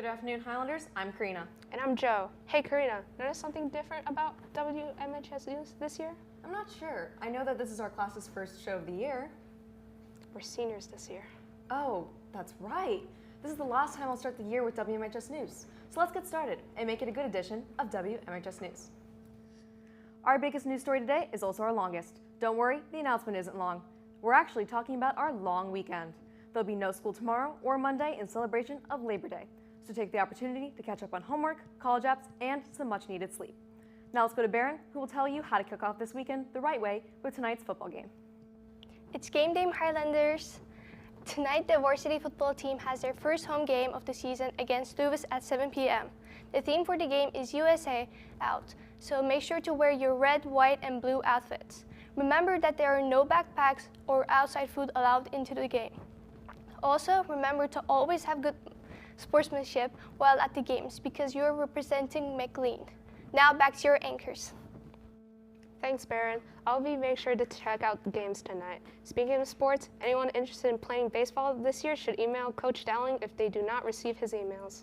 Good afternoon, Highlanders. I'm Karina. And I'm Joe. Hey, Karina, notice something different about WMHS News this year? I'm not sure. I know that this is our class's first show of the year. We're seniors this year. Oh, that's right. This is the last time I'll start the year with WMHS News. So let's get started and make it a good edition of WMHS News. Our biggest news story today is also our longest. Don't worry, the announcement isn't long. We're actually talking about our long weekend. There'll be no school tomorrow or Monday in celebration of Labor Day. So take the opportunity to catch up on homework, college apps, and some much needed sleep. Now let's go to Berrin, who will tell you how to kick off this weekend the right way with tonight's football game. It's game day, Highlanders. Tonight, the varsity football team has their first home game of the season against Lewis at 7 p.m. The theme for the game is USA Out, so make sure to wear your red, white, and blue outfits. Remember that there are no backpacks or outside food allowed into the game. Also, remember to always have good sportsmanship while at the games because you're representing McLean. Now back to your anchors. Thanks, Berrin. I'll make sure to check out the games tonight. Speaking of sports, anyone interested in playing baseball this year should email Coach Dowling if they do not receive his emails.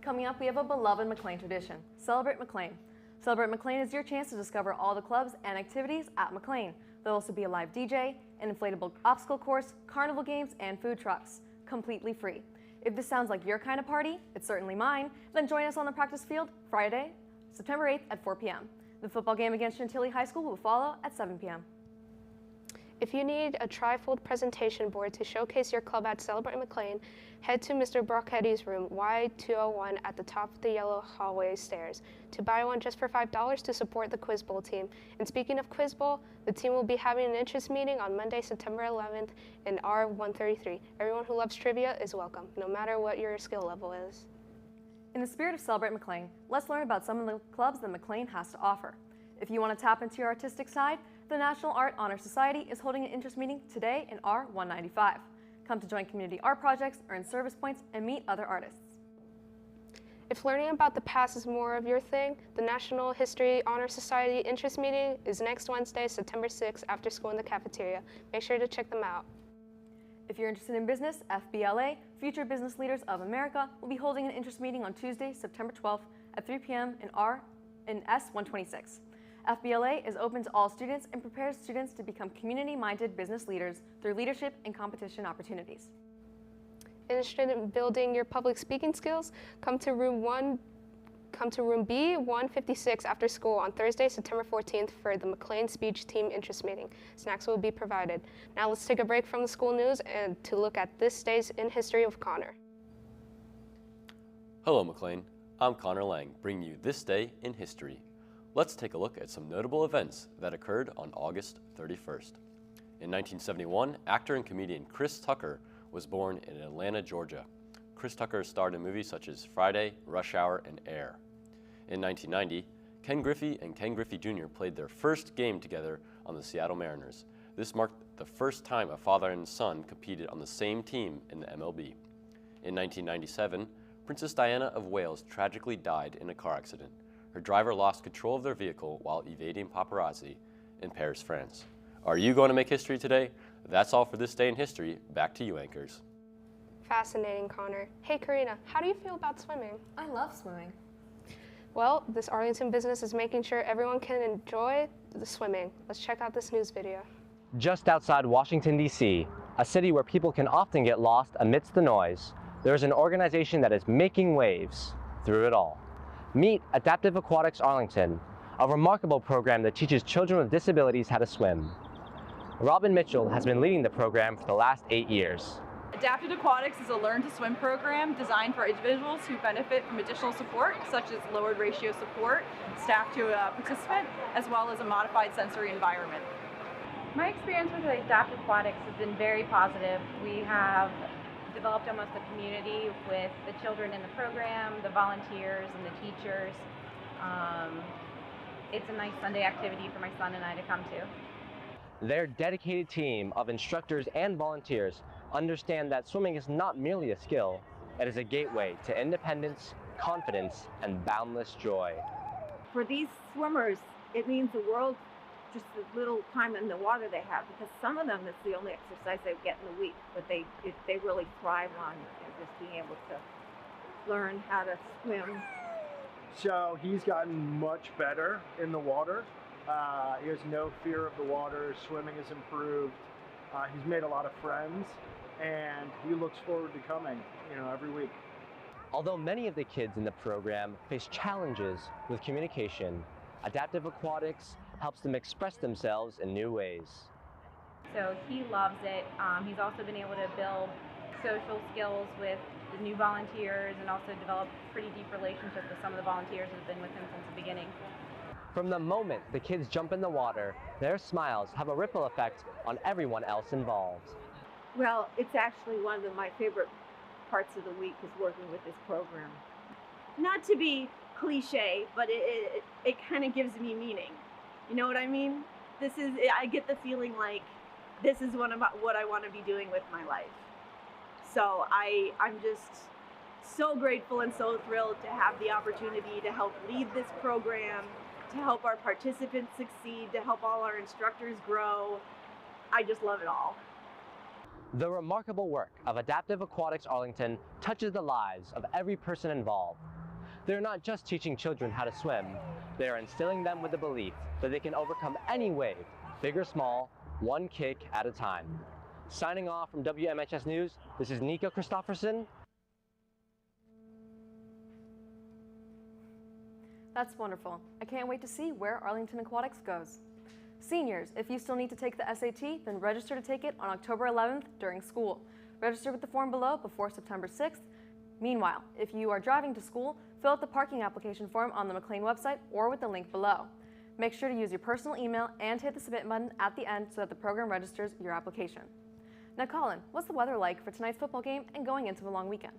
Coming up, we have a beloved McLean tradition, Celebrate McLean. Celebrate McLean is your chance to discover all the clubs and activities at McLean. There'll also be a live DJ, an inflatable obstacle course, carnival games, and food trucks, completely free. If this sounds like your kind of party, it's certainly mine, then join us on the practice field Friday, September 8th at 4 p.m. The football game against Chantilly High School will follow at 7 p.m. If you need a trifold presentation board to showcase your club at Celebrate McLean, head to Mr. Brocketti's room, Y201 at the top of the yellow hallway stairs. To buy one just for $5 to support the Quiz Bowl team. And speaking of Quiz Bowl, the team will be having an interest meeting on Monday, September 11th in R133. Everyone who loves trivia is welcome, no matter what your skill level is. In the spirit of Celebrate McLean, let's learn about some of the clubs that McLean has to offer. If you want to tap into your artistic side, the National Art Honor Society is holding an interest meeting today in R195. Come to join community art projects, earn service points, and meet other artists. If learning about the past is more of your thing, the National History Honor Society interest meeting is next Wednesday, September 6th after school in the cafeteria. Make sure to check them out. If you're interested in business, FBLA, Future Business Leaders of America, will be holding an interest meeting on Tuesday, September 12th at 3 p.m. in S126. FBLA is open to all students and prepares students to become community-minded business leaders through leadership and competition opportunities. Interested in building your public speaking skills? Come to room B156 after school on Thursday, September 14th for the McLean Speech Team interest meeting. Snacks will be provided. Now let's take a break from the school news and to look at this day's in history with Connor. Hello, McLean. I'm Connor Lang, bringing you this day in history. Let's take a look at some notable events that occurred on August 31st. In 1971, actor and comedian Chris Tucker was born in Atlanta, Georgia. Chris Tucker starred in movies such as Friday, Rush Hour, and Air. In 1990, Ken Griffey and Ken Griffey Jr. played their first game together on the Seattle Mariners. This marked the first time a father and son competed on the same team in the MLB. In 1997, Princess Diana of Wales tragically died in a car accident. Her driver lost control of their vehicle while evading paparazzi in Paris, France. Are you going to make history today? That's all for this day in history. Back to you, anchors. Fascinating, Connor. Hey, Karina, how do you feel about swimming? I love swimming. Well, this Arlington business is making sure everyone can enjoy the swimming. Let's check out this news video. Just outside Washington, D.C., a city where people can often get lost amidst the noise, there is an organization that is making waves through it all. Meet Adaptive Aquatics Arlington, a remarkable program that teaches children with disabilities how to swim. Robin Mitchell has been leading the program for the last 8 years. Adaptive Aquatics is a learn-to-swim program designed for individuals who benefit from additional support, such as lowered ratio support, staff to a participant, as well as a modified sensory environment. My experience with Adaptive Aquatics has been very positive. We have developed almost a community with the children in the program, the volunteers, and the teachers. It's a nice Sunday activity for my son and I to come to. Their dedicated team of instructors and volunteers understand that swimming is not merely a skill, it is a gateway to independence, confidence, and boundless joy. For these swimmers, it means the world, just the little time in the water they have, because some of them, it's the only exercise they get in the week, but they really thrive on just being able to learn how to swim? So he's gotten much better in the water. He has no fear of the water. Swimming has improved. He's made a lot of friends, and he looks forward to coming, every week. Although many of the kids in the program face challenges with communication, Adaptive Aquatics helps them express themselves in new ways. So he loves it. He's also been able to build social skills with the new volunteers and also develop pretty deep relationships with some of the volunteers that have been with him since the beginning. From the moment the kids jump in the water, their smiles have a ripple effect on everyone else involved. Well, it's actually one of my favorite parts of the week is working with this program. Not to be cliche, but it kind of gives me meaning. You know what I mean? I get the feeling like this is what I want to be doing with my life. So I'm just so grateful and so thrilled to have the opportunity to help lead this program, to help our participants succeed, to help all our instructors grow. I just love it all. The remarkable work of Adaptive Aquatics Arlington touches the lives of every person involved. They're not just teaching children how to swim, they are instilling them with the belief that they can overcome any wave, big or small, one kick at a time. Signing off from WMHS News, this is Nico Christofferson. That's wonderful. I can't wait to see where Arlington Aquatics goes. Seniors, if you still need to take the SAT, then register to take it on October 11th during school. Register with the form below before September 6th. Meanwhile, if you are driving to school, fill out the parking application form on the McLean website or with the link below. Make sure to use your personal email and hit the submit button at the end so that the program registers your application. Now, Colin, what's the weather like for tonight's football game and going into the long weekend?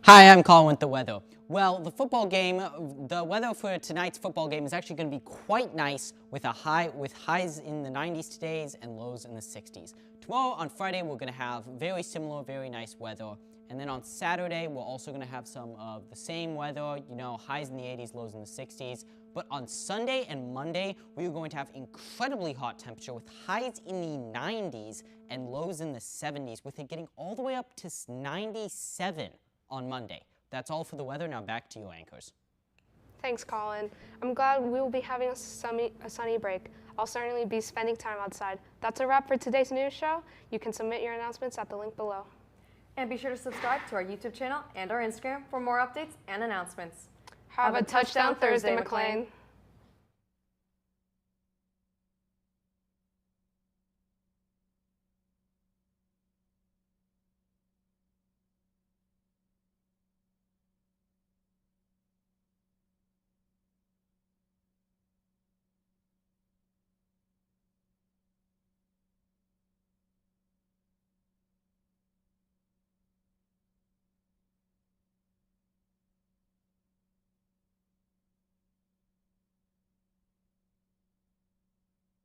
Hi, I'm Colin with the weather. Well, the weather for tonight's football game is actually going to be quite nice with highs in the 90s today and lows in the 60s. Tomorrow on Friday, we're going to have very similar, very nice weather. And then on Saturday, we're also going to have some of the same weather, highs in the 80s, lows in the 60s. But on Sunday and Monday, we are going to have incredibly hot temperature with highs in the 90s and lows in the 70s, with it getting all the way up to 97 on Monday. That's all for the weather. Now back to you, anchors. Thanks, Colin. I'm glad we will be having a sunny break. I'll certainly be spending time outside. That's a wrap for today's news show. You can submit your announcements at the link below. And be sure to subscribe to our YouTube channel and our Instagram for more updates and announcements. Have a touchdown Thursday, McLean.